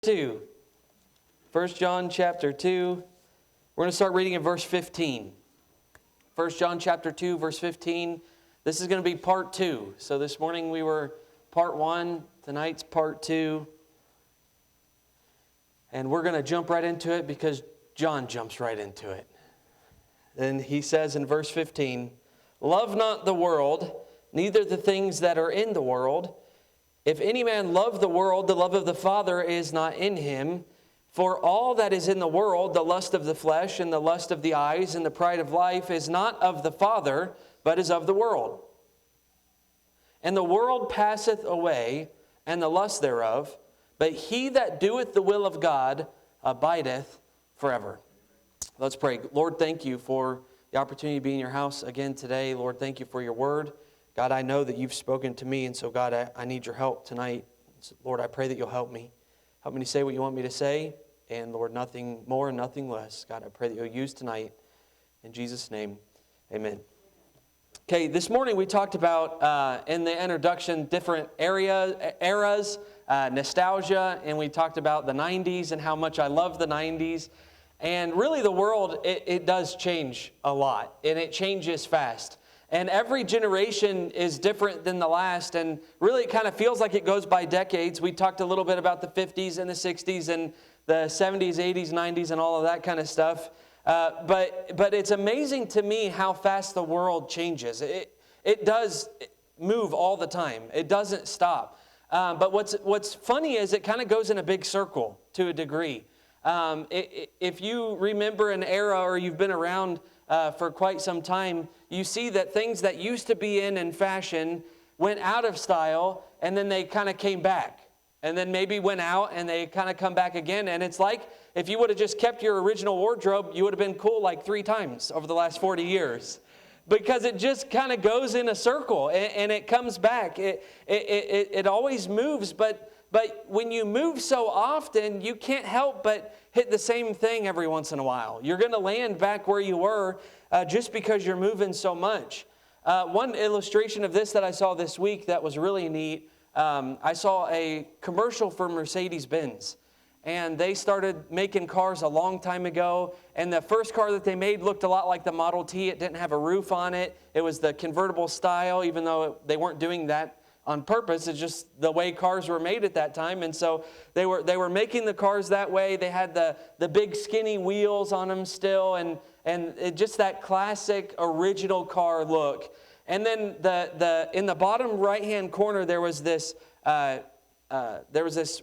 2. 1 John chapter 2. We're going to start reading in verse 15. 1 John chapter 2, verse 15. This is going to be part 2. So this morning we were part 1. Tonight's part 2. And we're going to jump right into it because John jumps right into it. And he says in verse 15, "Love not the world, neither the things that are in the world. If any man love the world, the love of the Father is not in him. For all that is in the world, the lust of the flesh and the lust of the eyes and the pride of life is not of the Father, but is of the world. And the world passeth away, and the lust thereof, but he that doeth the will of God abideth forever." Let's pray. Lord, thank you for the opportunity to be in your house again today. Lord, thank you for your word. God, I know that you've spoken to me, and so God, I need your help tonight. So, Lord, I pray that you'll help me. Help me to say what you want me to say, and Lord, nothing more and nothing less. God, I pray that you'll use tonight. In Jesus' name, amen. Okay, this morning we talked about, in the introduction, different eras, nostalgia, and we talked about the 90s and how much I love the 90s. And really the world, it does change a lot, and it changes fast. And every generation is different than the last, and really it kind of feels like it goes by decades. We talked a little bit about the 50s and the 60s and the 70s, 80s, 90s, and all of that kind of stuff. But it's amazing to me how fast the world changes. It does move all the time. It doesn't stop. But what's funny is it kind of goes in a big circle to a degree. If you remember an era or you've been around for quite some time, you see that things that used to be in fashion went out of style, and then they kind of came back. And then maybe went out, and they kind of come back again. And it's like if you would have just kept your original wardrobe, you would have been cool like 3 times over the last 40 years. Because it just kind of goes in a circle, and it comes back. It always moves, but when you move so often, you can't help but hit the same thing every once in a while. You're going to land back where you were just because you're moving so much. One illustration of this that I saw this week that was really neat, I saw a commercial for Mercedes-Benz. And they started making cars a long time ago. And the first car that they made looked a lot like the Model T. It didn't have a roof on it. It was the convertible style, even though they weren't doing that on purpose. It's just the way cars were made at that time. And so they were making the cars that way. They had the big skinny wheels on them still, and just that classic original car look. And then in the bottom right-hand corner there was this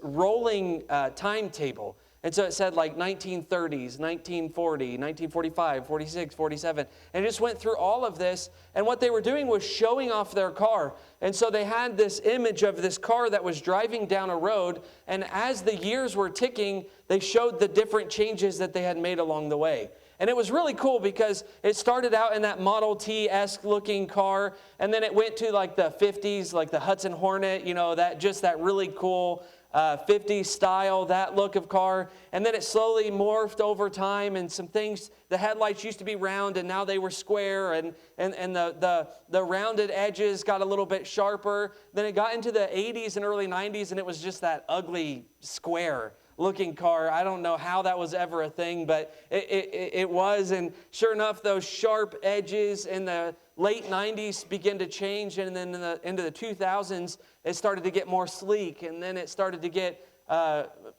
rolling timetable. And so it said like 1930s, 1940, 1945, 46, 47. And it just went through all of this. And what they were doing was showing off their car. And so they had this image of this car that was driving down a road. And as the years were ticking, they showed the different changes that they had made along the way. And it was really cool because it started out in that Model T-esque looking car, and then it went to like the 50s, like the Hudson Hornet, that really cool 50s style, that look of car. And then it slowly morphed over time, and some things, the headlights used to be round and now they were square, and the rounded edges got a little bit sharper. Then it got into the 80s and early 90s, and it was just that ugly square looking car. I don't know how that was ever a thing, but it was. And sure enough, those sharp edges in the late 90s began to change, and then into the 2000s, it started to get more sleek, and then it started to get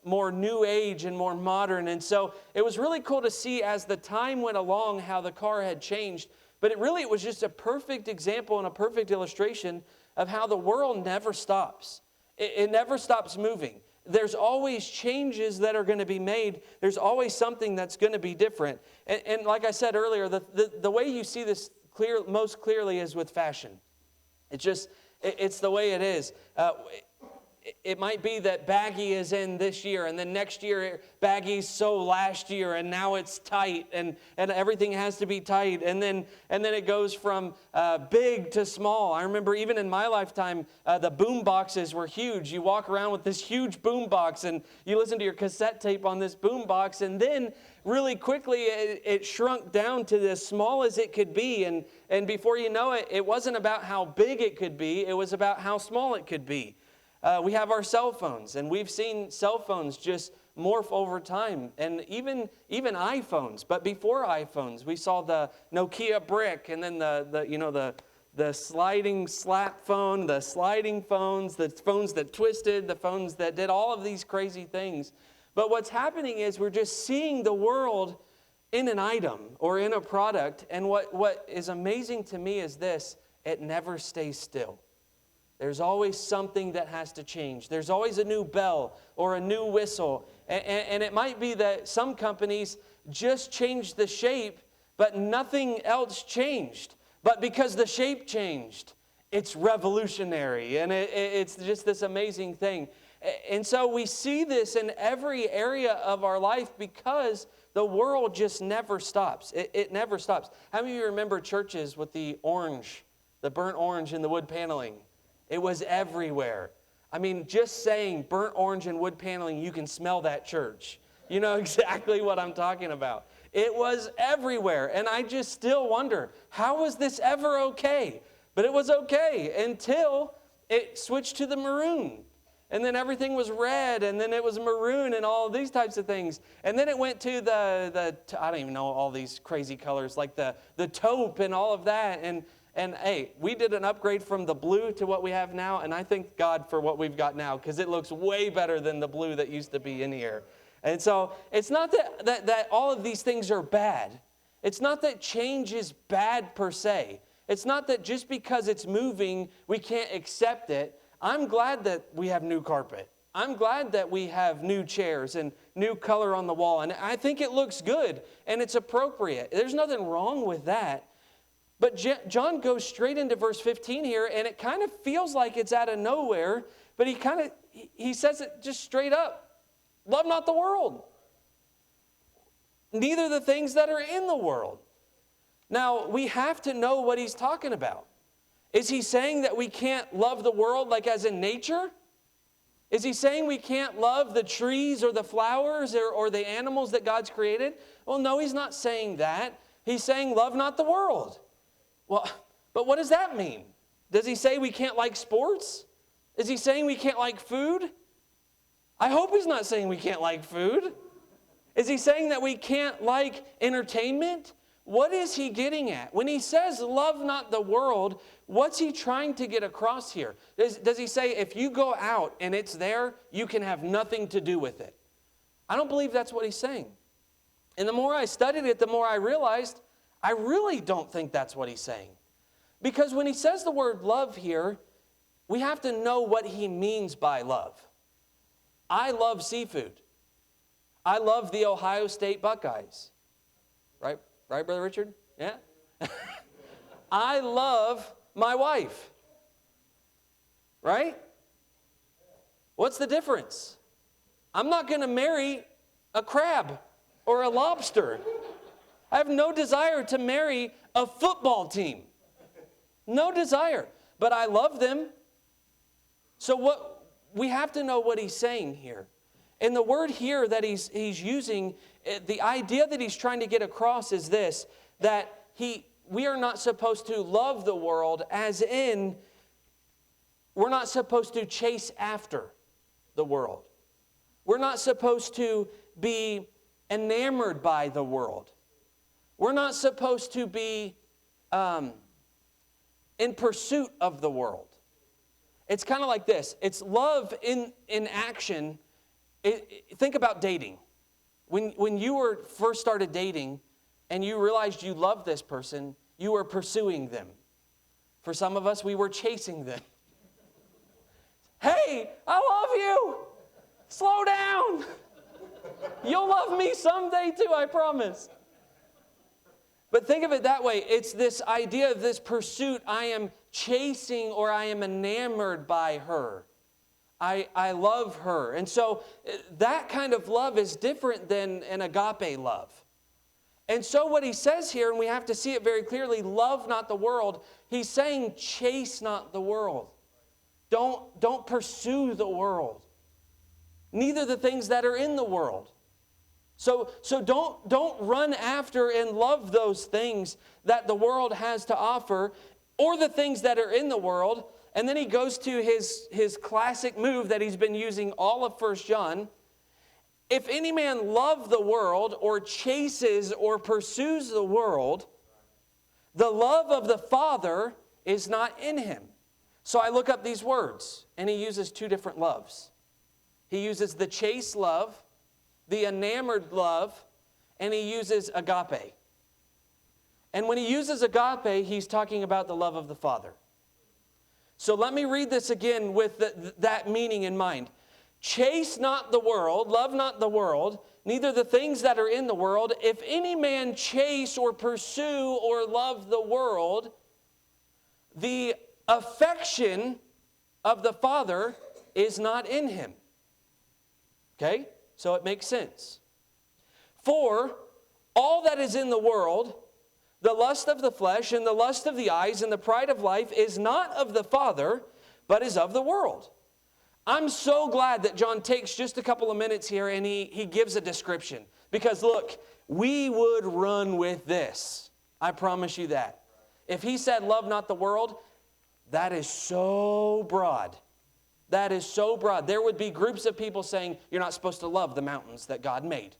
more new age and more modern. And so it was really cool to see as the time went along how the car had changed. But it was just a perfect example and a perfect illustration of how the world never stops. It never stops moving. There's always changes that are going to be made. There's always something that's going to be different. And like I said earlier, the way you see this most clearly is with fashion. It's the way it is. It might be that baggy is in this year, and then next year baggy's so last year, and now it's tight, and everything has to be tight, and then it goes from big to small. I remember even in my lifetime, the boom boxes were huge. You walk around with this huge boom box, and you listen to your cassette tape on this boom box, and then really quickly it shrunk down to as small as it could be, and before you know it, it wasn't about how big it could be, it was about how small it could be. We have our cell phones, and we've seen cell phones just morph over time, and even iPhones. But before iPhones, we saw the Nokia brick, and then the sliding slap phone, the sliding phones, the phones that twisted, the phones that did all of these crazy things. But what's happening is we're just seeing the world in an item or in a product. And what is amazing to me is this: it never stays still. There's always something that has to change. There's always a new bell or a new whistle. And it might be that some companies just changed the shape, but nothing else changed. But because the shape changed, it's revolutionary. And it's just this amazing thing. And so we see this in every area of our life because the world just never stops. It never stops. How many of you remember churches with the orange, the burnt orange in the wood paneling? It was everywhere. I mean, just saying burnt orange and wood paneling, you can smell that church. You know exactly what I'm talking about. It was everywhere. And I just still wonder, how was this ever okay? But it was okay until it switched to the maroon. And then everything was red, and then it was maroon and all of these types of things. And then it went to the I don't even know all these crazy colors, like the taupe and all of that. And hey, we did an upgrade from the blue to what we have now, and I thank God for what we've got now, because it looks way better than the blue that used to be in here. And so it's not that all of these things are bad. It's not that change is bad per se. It's not that just because it's moving, we can't accept it. I'm glad that we have new carpet. I'm glad that we have new chairs and new color on the wall. And I think it looks good and it's appropriate. There's nothing wrong with that. But John goes straight into verse 15 here, and it kind of feels like it's out of nowhere, but he says it just straight up. Love not the world, neither the things that are in the world. Now, we have to know what he's talking about. Is he saying that we can't love the world like as in nature? Is he saying we can't love the trees or the flowers or the animals that God's created? Well, no, he's not saying that. He's saying love not the world. Well, but what does that mean? Does he say we can't like sports? Is he saying we can't like food? I hope he's not saying we can't like food. Is he saying that we can't like entertainment? What is he getting at? When he says love not the world, what's he trying to get across here? Does he say if you go out and it's there, you can have nothing to do with it? I don't believe that's what he's saying. And the more I studied it, the more I realized I really don't think that's what he's saying. Because when he says the word love here, we have to know what he means by love. I love seafood. I love the Ohio State Buckeyes. Right, Brother Richard? Yeah? I love my wife. Right? What's the difference? I'm not going to marry a crab or a lobster. I have no desire to marry a football team. No desire. But I love them. So we have to know what he's saying here. And the word here that he's using, the idea that he's trying to get across is this, that we are not supposed to love the world as in we're not supposed to chase after the world. We're not supposed to be enamored by the world. We're not supposed to be in pursuit of the world. It's kind of like this. It's love in action. Think about dating. When you first started dating and you realized you loved this person, you were pursuing them. For some of us, we were chasing them. Hey, I love you. Slow down. You'll love me someday too, I promise. But think of it that way. It's this idea of this pursuit. I am chasing or I am enamored by her. I love her. And so that kind of love is different than an agape love. And so what he says here, and we have to see it very clearly, love not the world. He's saying chase not the world. Don't pursue the world. Neither the things that are in the world. So don't run after and love those things that the world has to offer or the things that are in the world. and then he goes to his classic move that he's been using all of 1 John. If any man love the world or chases or pursues the world, the love of the Father is not in him. So I look up these words, and he uses two different loves. He uses the chase love, the enamored love, and he uses agape. And when he uses agape, he's talking about the love of the Father. So let me read this again with that meaning in mind. Chase not the world, love not the world, neither the things that are in the world. If any man chase or pursue or love the world, the affection of the Father is not in him. Okay? So it makes sense. For all that is in the world, the lust of the flesh and the lust of the eyes and the pride of life is not of the Father, but is of the world. I'm so glad that John takes just a couple of minutes here and he gives a description. Because look, we would run with this. I promise you that. If he said, love not the world, that is so broad. That is so broad. There would be groups of people saying, you're not supposed to love the mountains that God made.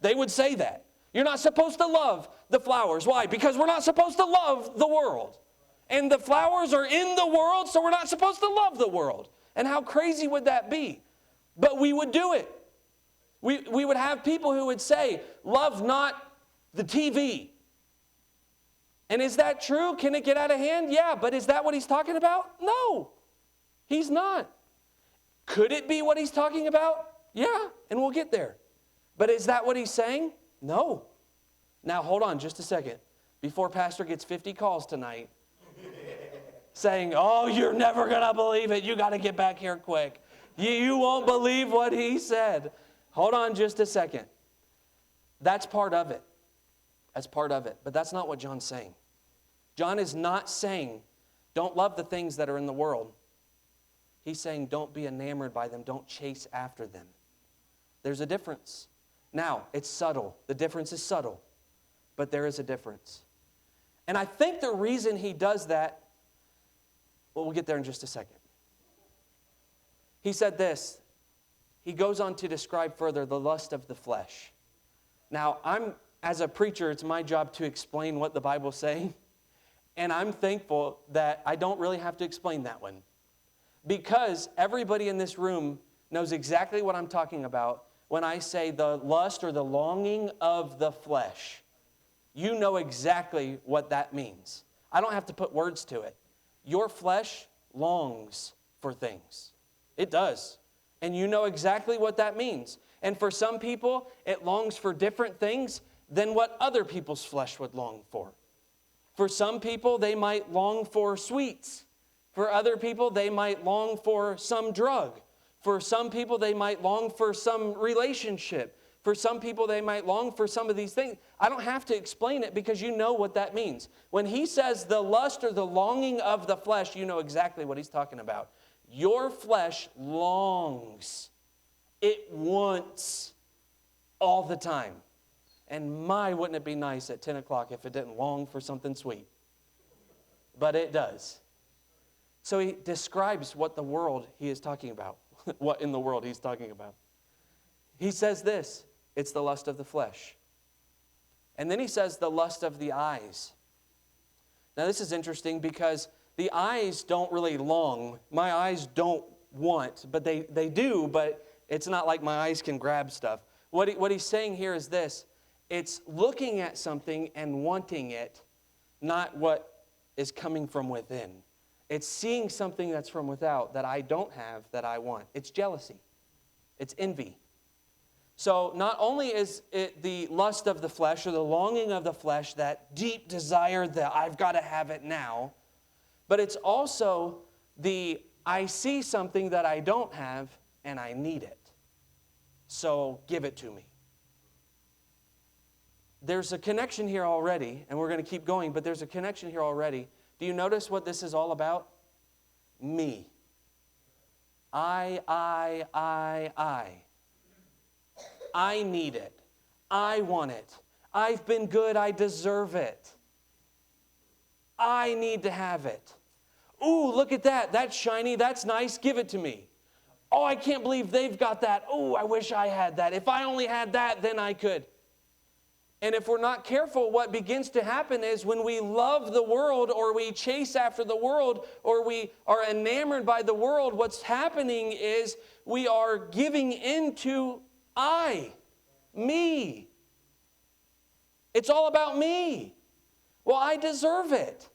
They would say that. You're not supposed to love the flowers. Why? Because we're not supposed to love the world. And the flowers are in the world, so we're not supposed to love the world. And how crazy would that be? But we would do it. We would have people who would say, love not the TV. And is that true? Can it get out of hand? Yeah, but is that what he's talking about? No, he's not. Could it be what he's talking about? Yeah, and we'll get there. But is that what he's saying? No. Now, hold on just a second. Before Pastor gets 50 calls tonight saying, oh, you're never going to believe it. You got to get back here quick. You won't believe what he said. Hold on just a second. That's part of it. That's part of it. But that's not what John's saying. John is not saying, don't love the things that are in the world. He's saying, don't be enamored by them. Don't chase after them. There's a difference. Now, it's subtle. The difference is subtle. But there is a difference. And I think the reason he does that, well, we'll get there in just a second. He said this. He goes on to describe further the lust of the flesh. Now, as a preacher, it's my job to explain what the Bible's saying. And I'm thankful that I don't really have to explain that one. Because everybody in this room knows exactly what I'm talking about when I say the lust or the longing of the flesh. You know exactly what that means. I don't have to put words to it. Your flesh longs for things. It does. And you know exactly what that means. And for some people, it longs for different things than what other people's flesh would long for. For some people, they might long for sweets. For other people, they might long for some drug. For some people, they might long for some relationship. For some people, they might long for some of these things. I don't have to explain it because you know what that means. When he says the lust or the longing of the flesh, you know exactly what he's talking about. Your flesh longs. It wants all the time. And my, wouldn't it be nice at 10 o'clock if it didn't long for something sweet? But it does. So he describes what the world he is talking about. What in the world he's talking about. He says this. It's the lust of the flesh. And then he says the lust of the eyes. Now this is interesting because the eyes don't really long. My eyes don't want, but they do, but it's not like my eyes can grab stuff. What he's saying here is this. It's looking at something and wanting it, not what is coming from within. It's seeing something that's from without that I don't have that I want. It's jealousy. It's envy. So not only is it the lust of the flesh or the longing of the flesh, that deep desire that I've got to have it now, but it's also the I see something that I don't have and I need it. So give it to me. There's a connection here already, and we're going to keep going, but there's a connection here already. Do you notice what this is all about? Me. I. I need it. I want it. I've been good. I deserve it. I need to have it. Ooh, look at that. That's shiny. That's nice. Give it to me. Oh, I can't believe they've got that. Oh, I wish I had that. If I only had that, then I could. And if we're not careful, what begins to happen is when we love the world or we chase after the world or we are enamored by the world, what's happening is we are giving into me. It's all about me. Well, I deserve it.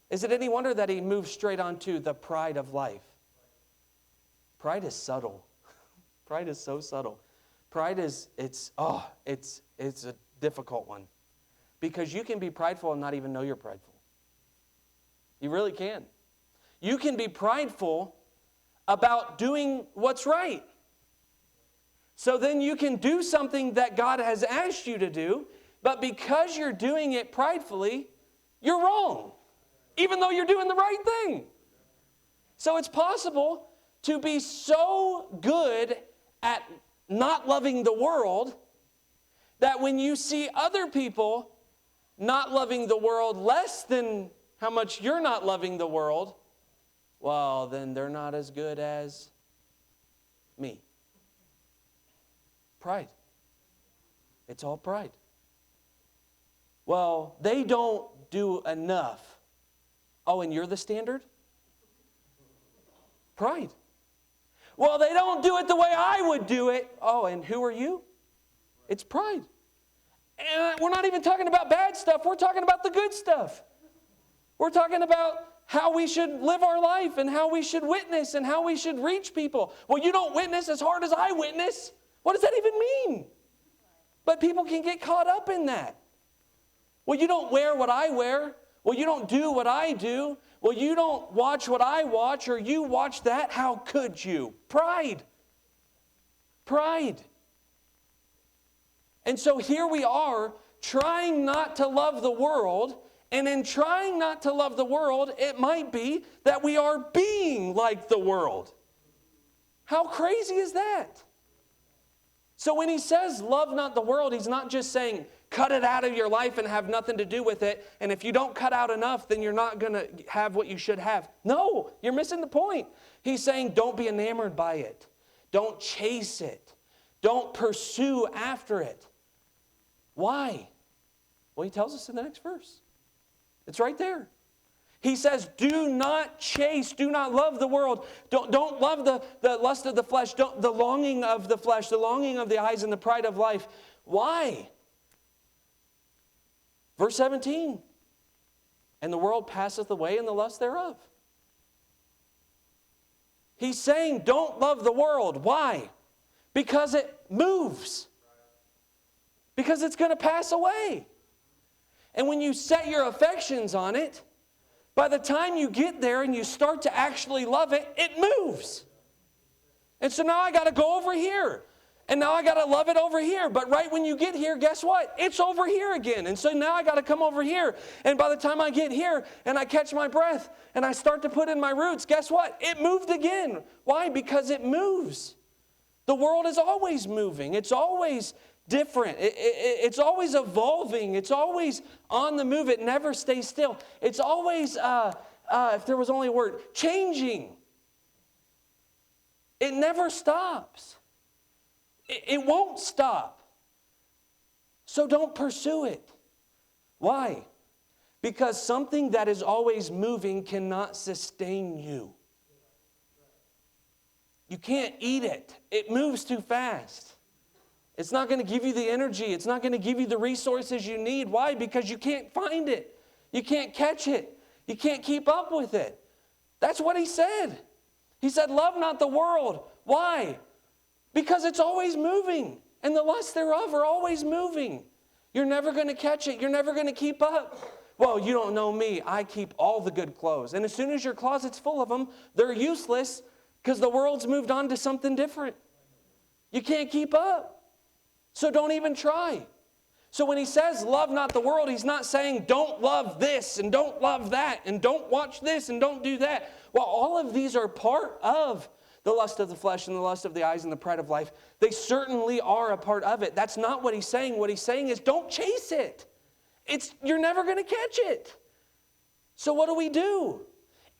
Is it any wonder that he moves straight on to the pride of life? Pride is subtle. Pride is so subtle. Pride is, it's a difficult one. Because you can be prideful and not even know you're prideful. You really can. You can be prideful about doing what's right. So then you can do something that God has asked you to do, but because you're doing it pridefully, you're wrong, even though you're doing the right thing. So it's possible to be so good at not loving the world that when you see other people not loving the world less than how much you're not loving the world, well, then they're not as good as me. Pride. It's all pride. Well, they don't do enough. Oh, and you're the standard? Pride. Well, they don't do it the way I would do it. Oh, and who are you? It's pride. And we're not even talking about bad stuff. We're talking about the good stuff. We're talking about how we should live our life and how we should witness and how we should reach people. Well, you don't witness as hard as I witness. What does that even mean? But people can get caught up in that. Well, you don't wear what I wear. Well, you don't do what I do. Well, you don't watch what I watch, or you watch that. How could you? Pride. Pride. And so here we are trying not to love the world, and in trying not to love the world, it might be that we are being like the world. How crazy is that? So when he says love not the world, he's not just saying cut it out of your life and have nothing to do with it, and if you don't cut out enough, then you're not going to have what you should have. No, you're missing the point. He's saying don't be enamored by it. Don't chase it. Don't pursue after it. Why? Well, he tells us in the next verse. It's right there. He says, do not chase, do not love the world. Don't love the lust of the flesh, the longing of the flesh, the longing of the eyes, and the pride of life. Why? Verse 17. And the world passeth away, and the lust thereof. He's saying, don't love the world. Why? Because it moves. Because it's going to pass away. And when you set your affections on it, by the time you get there and you start to actually love it, it moves. And so now I got to go over here. And now I got to love it over here. But right when you get here, guess what? It's over here again. And so now I got to come over here. And by the time I get here and I catch my breath and I start to put in my roots, guess what? It moved again. Why? Because it moves. The world is always moving. It's always different. It's always evolving. It's always on the move. It never stays still. It's always, if there was only a word, changing. It never stops. It won't stop. So don't pursue it. Why? Because something that is always moving cannot sustain you. You can't eat it. It moves too fast. It's not going to give you the energy. It's not going to give you the resources you need. Why? Because you can't find it. You can't catch it. You can't keep up with it. That's what he said. He said, love not the world. Why? Because it's always moving. And the lusts thereof are always moving. You're never going to catch it. You're never going to keep up. Well, you don't know me. I keep all the good clothes. And as soon as your closet's full of them, they're useless because the world's moved on to something different. You can't keep up. So don't even try. So when he says love not the world, he's not saying don't love this and don't love that and don't watch this and don't do that. Well, all of these are part of the lust of the flesh and the lust of the eyes and the pride of life. They certainly are a part of it. That's not what he's saying. What he's saying is don't chase it. You're never going to catch it. So what do?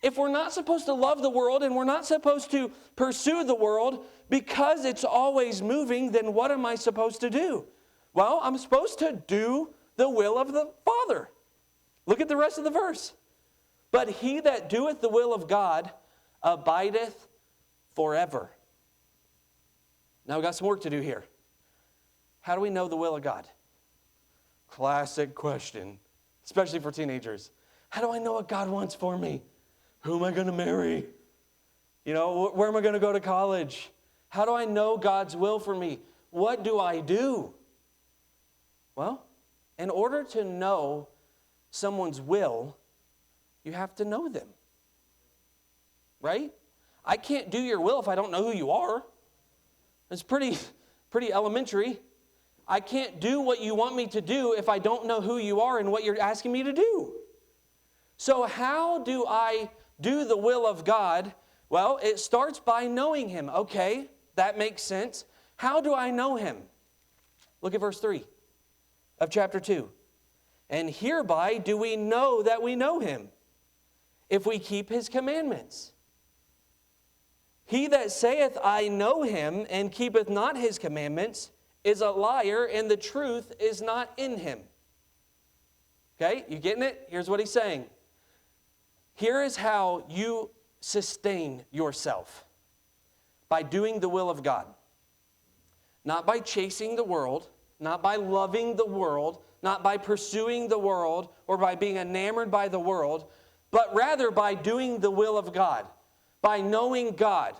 If we're not supposed to love the world and we're not supposed to pursue the world because it's always moving, then what am I supposed to do? Well, I'm supposed to do the will of the Father. Look at the rest of the verse. But he that doeth the will of God abideth forever. Now we've got some work to do here. How do we know the will of God? Classic question, especially for teenagers. How do I know what God wants for me? Who am I going to marry? Where am I going to go to college? How do I know God's will for me? What do I do? Well, in order to know someone's will, you have to know them. Right? I can't do your will if I don't know who you are. It's pretty elementary. I can't do what you want me to do if I don't know who you are and what you're asking me to do. So how do I do the will of God? Well, it starts by knowing Him. Okay, that makes sense. How do I know Him? Look at verse 3 of chapter 2. And hereby do we know that we know Him, if we keep His commandments. He that saith, I know Him, and keepeth not His commandments, is a liar, and the truth is not in him. Okay, you getting it? Here's what he's saying. Here is how you sustain yourself. By doing the will of God. Not by chasing the world, not by loving the world, not by pursuing the world, or by being enamored by the world, but rather by doing the will of God, by knowing God.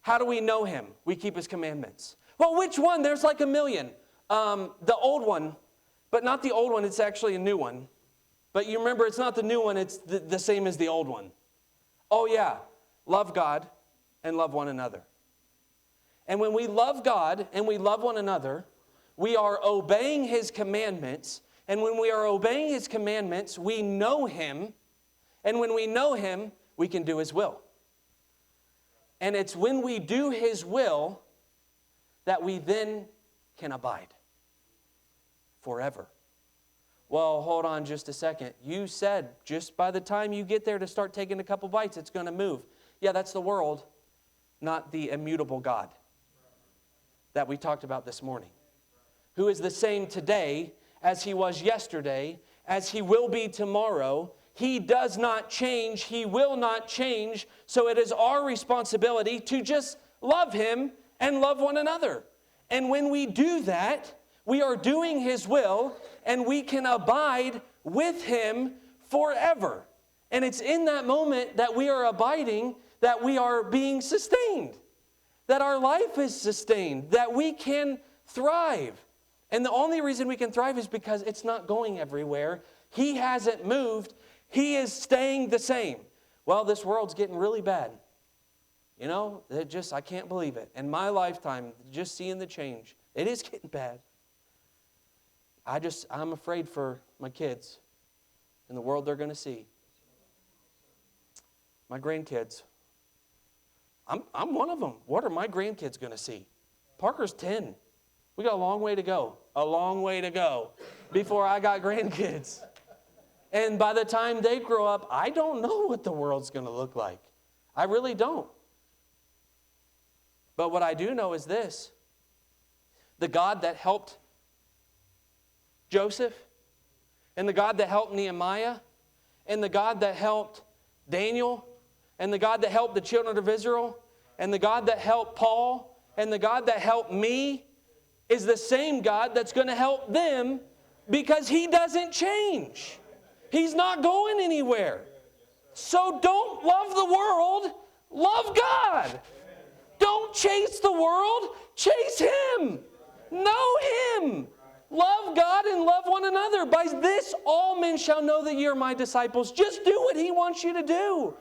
How do we know Him? We keep His commandments. Well, which one? There's like a million. The old one, but not the old one, it's actually a new one. But you remember, it's not the new one, it's the same as the old one. Oh yeah, love God and love one another. And when we love God and we love one another, we are obeying His commandments. And when we are obeying His commandments, we know Him. And when we know Him, we can do His will. And it's when we do His will that we then can abide forever. Well, hold on just a second. You said just by the time you get there to start taking a couple bites, it's going to move. Yeah, that's the world, not the immutable God that we talked about this morning, who is the same today as He was yesterday, as He will be tomorrow. He does not change. He will not change. So it is our responsibility to just love Him and love one another. And when we do that, we are doing His will, and we can abide with Him forever. And it's in that moment that we are abiding, that we are being sustained, that our life is sustained, that we can thrive. And the only reason we can thrive is because it's not going everywhere. He hasn't moved. He is staying the same. Well, this world's getting really bad. I can't believe it. In my lifetime, just seeing the change, it is getting bad. I'm afraid for my kids and the world they're going to see. My grandkids. I'm one of them. What are my grandkids going to see? Parker's 10. We got a long way to go. A long way to go before I got grandkids. And by the time they grow up, I don't know what the world's going to look like. I really don't. But what I do know is this. The God that helped Joseph, and the God that helped Nehemiah, and the God that helped Daniel, and the God that helped the children of Israel, and the God that helped Paul, and the God that helped me, is the same God that's going to help them, because He doesn't change. He's not going anywhere. So don't love the world, love God. Don't chase the world, chase Him. Know Him. Love God and love one another. By this all men shall know that ye are my disciples. Just do what He wants you to do.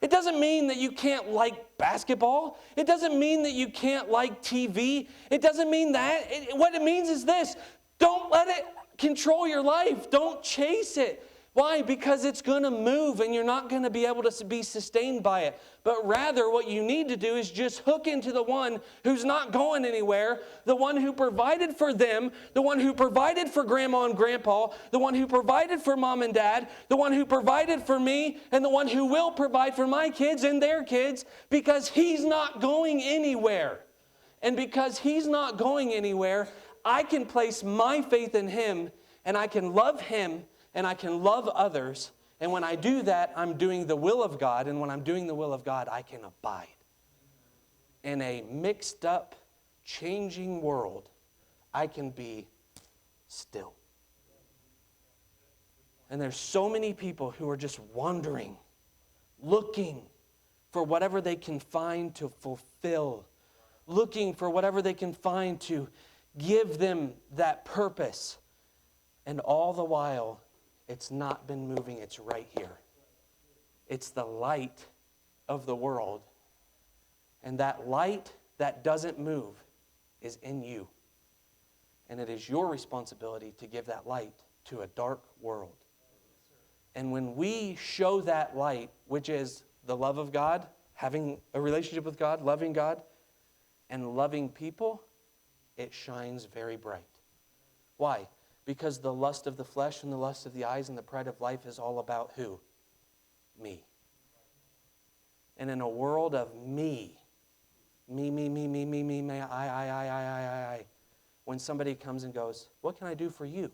It doesn't mean that you can't like basketball. It doesn't mean that you can't like TV. It doesn't mean that. What it means is this. Don't let it control your life. Don't chase it. Why? Because it's going to move and you're not going to be able to be sustained by it. But rather, what you need to do is just hook into the one who's not going anywhere, the one who provided for them, the one who provided for grandma and grandpa, the one who provided for mom and dad, the one who provided for me, and the one who will provide for my kids and their kids, because he's not going anywhere. And because he's not going anywhere, I can place my faith in him, and I can love him, and I can love others. And when I do that, I'm doing the will of God. And when I'm doing the will of God, I can abide. In a mixed up, changing world, I can be still. And there's so many people who are just wandering, looking for whatever they can find to fulfill, looking for whatever they can find to give them that purpose. And all the while, it's not been moving, it's right here. It's the light of the world. And that light that doesn't move is in you. And it is your responsibility to give that light to a dark world. And when we show that light, which is the love of God, having a relationship with God, and loving people, it shines very bright. Why? Because the lust of the flesh and the lust of the eyes and the pride of life is all about who? Me. And in a world of me, I, when somebody comes and goes, what can I do for you?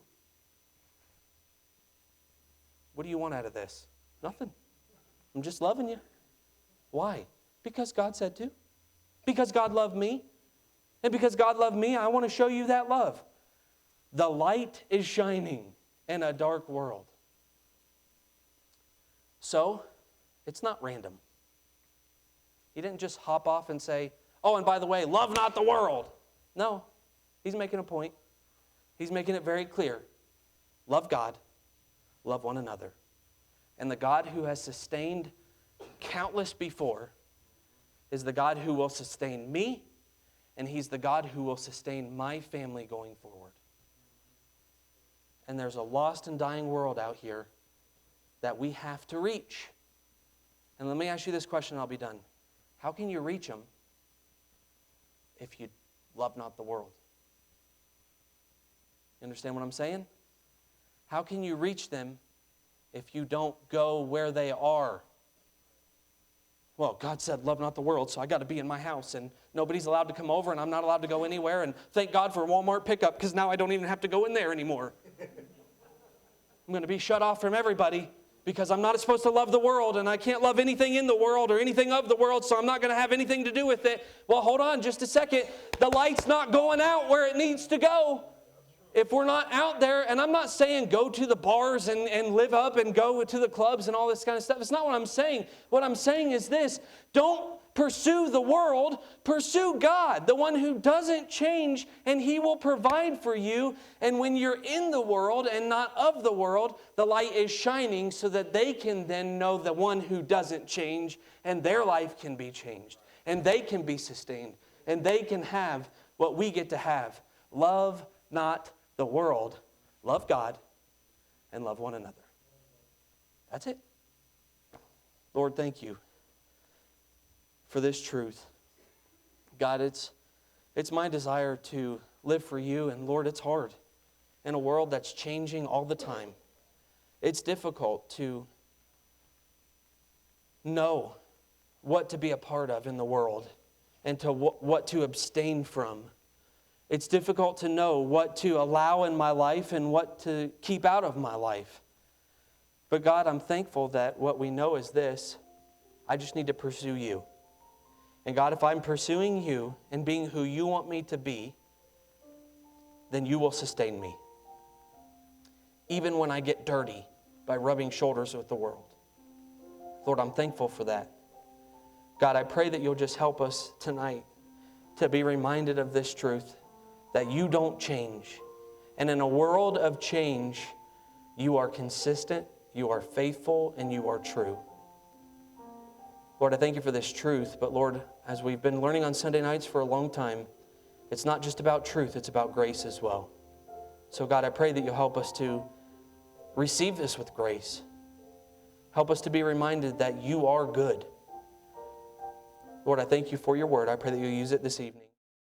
What do you want out of this? Nothing. I'm just loving you. Why? Because God said to. Because God loved me. And because God loved me, I want to show you that love. The light is shining in a dark world. So, it's not random. He didn't just hop off and say, oh, and by the way, love not the world. No, he's making a point. He's making it very clear. Love God, love one another. And the God who has sustained countless before is the God who will sustain me, and he's the God who will sustain my family going forward. And there's a lost and dying world out here that we have to reach. And let me ask you this question, and I'll be done. How can you reach them if you love not the world? You understand what I'm saying? How can you reach them if you don't go where they are? Well, God said, love not the world, so I got to be in my house, and nobody's allowed to come over, and I'm not allowed to go anywhere, and thank God for Walmart pickup, because now I don't even have to go in there anymore. I'm going to be shut off from everybody because I'm not supposed to love the world, and I can't love anything in the world or anything of the world, so I'm not going to have anything to do with it. Well, hold on just a second. The light's not going out where it needs to go. If we're not out there, and I'm not saying go to the bars and live up and go to the clubs and all this kind of stuff. It's not what I'm saying. What I'm saying is this: don't pursue the world, pursue God, the one who doesn't change, and he will provide for you. And when you're in the world and not of the world, the light is shining so that they can then know the one who doesn't change, and their life can be changed, and they can be sustained, and they can have what we get to have. Love not the world, love God, and love one another. That's it. Lord, thank you for this truth. God, it's my desire to live for you, and Lord, it's hard in a world that's changing all the time. It's difficult to know what to be a part of in the world and to what to abstain from. It's difficult to know what to allow in my life and what to keep out of my life. But God, I'm thankful that what we know is this: I just need to pursue you. And God, if I'm pursuing you and being who you want me to be, then you will sustain me. Even when I get dirty by rubbing shoulders with the world. Lord, I'm thankful for that. God, I pray that you'll just help us tonight to be reminded of this truth, that you don't change. And in a world of change, you are consistent, you are faithful, and you are true. Lord, I thank you for this truth, but Lord, as we've been learning on Sunday nights for a long time, it's not just about truth, it's about grace as well. So God, I pray that you'll help us to receive this with grace. Help us to be reminded that you are good. Lord, I thank you for your word. I pray that you'll use it this evening.